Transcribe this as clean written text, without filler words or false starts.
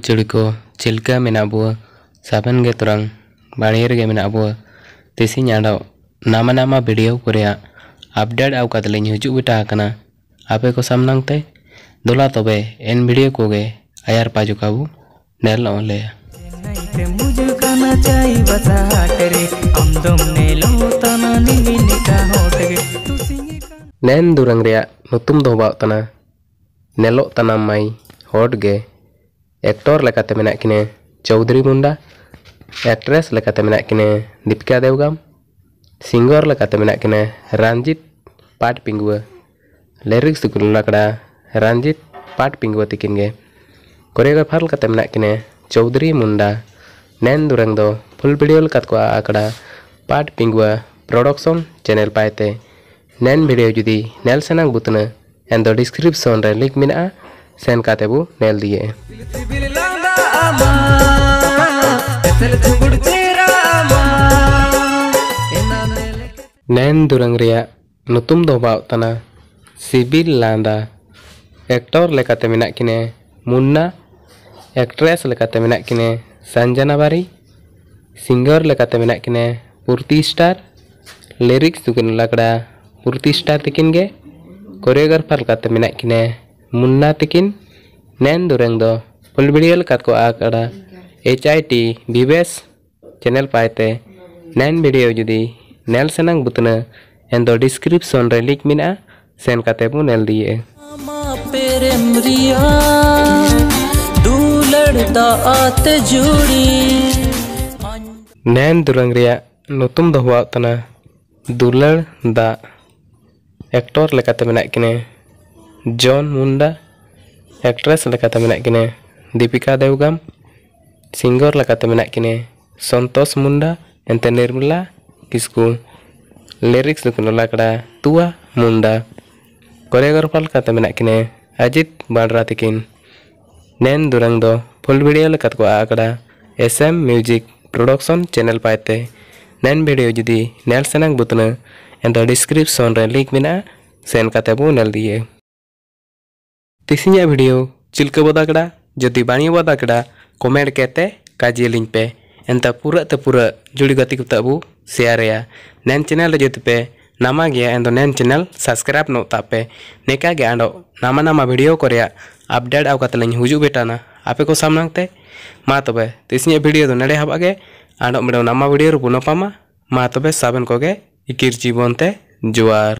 चुड़ी को चिल्का मेना बुआ साबन गे तुरंग बाड़ियर गे मेना बुआ तिसिंग आडो नामा नामा वीडियो कोरिया अपडेट आउ कतलिंग हुजु बेटा कना आपे को सामनांगते दोला तबे एन वीडियो कोगे आयार पाजु काबू नेल ओले नेन दुरंग रिया नुतुम दो बावतना नेलो तना माई हॉट गे एक्टर लेकाते मेना किने चौधरी मुंडा एक्ट्रेस लेकाते मेना किने दीपिका देवगम सिंगर लेकाते मेना किने रंजित पाट पिंगुआ लिरिक्स दुकुल लकड़ा रंजित पाट पिंगुआ तिकिन गे कोरियोग्राफर लेकाते मेना किने चौधरी मुंडा नेन दुरंग दो फुल वीडियो लेकात को आकड़ा पाट पिंगुआ प्रोडक्शन चैनल पाएते नेन वीडियो जुदी नेल सेनांग बुतना एंड द डिस्क्रिप्शन रे लिंक मेना सेन काते बु नेल दिए नेन दुरंग रिया नुतुम दो बावतना सिबिल लांदा एक्टर लेकाते मेना किने मुन्ना एक्ट्रेस लेकाते मेना किने संजना बारी सिंगर लेकाते मेना किने पूर्ति स्टार लिरिक्स दुकिन लकड़ा पूर्ति स्टार तिकिन गे कोरियोग्राफर लेकाते मेना किने मुन्ना तिकिन नेन दुरंग दो फुल वीडियो लेकात को आकड़ा HIT विवेश चैनल पाएते नेन वीडियो जुदी नेल सेनांग बुतना एंड द डिस्क्रिप्शन रे लिंक मेना सेन काते बु नेल दिए नेन दुरंग रिया नुतुम दो बावतना दुलड़ दा एक्टर लेकाते मेना किने जॉन मुंडा एक्ट्रेस लेकाते मेना किने दीपिका देवगम सिंगर लेकाते मेना किने संतोष मुंडा एंते निर्मला किस्कू लिरिक्स दुकुन लकड़ा तुआ मुंडा कोरियोग्राफर लेकाते मेना किने अजित बांड्रा तिकिन नेन दुरंग दो फुल वीडियो लेकात को आकड़ा SM म्यूजिक प्रोडक्शन चैनल पाएते नेन वीडियो जुदी नेल सेनांग बुतना एंड द डिस्क्रिप्शन रे लिंक मेना सेन काते बु नेल दिए तिसिंया वीडियो चिल्का बदाकड़ा जदि बाणी बदाकड़ा कमेंट केते काजी लिंक पे एंता पूरा जुड़ी गति को तबु शेयर या नेन चैनल जदि पे नामा गया एंड नेन चैनल सब्सक्राइब नो तापे नेका गे आंडो नामा नामा वीडियो कोरिया अपडेट आउ कतलिंग हुजु बेटाना आपे को सामनांगते मा तबे तिसिंया वीडियो दो नडे हबागे आंडो मेडो नामा वीडियो रुपु नपामा मा तबे साबन कोगे इकिर जीवनते जुआर।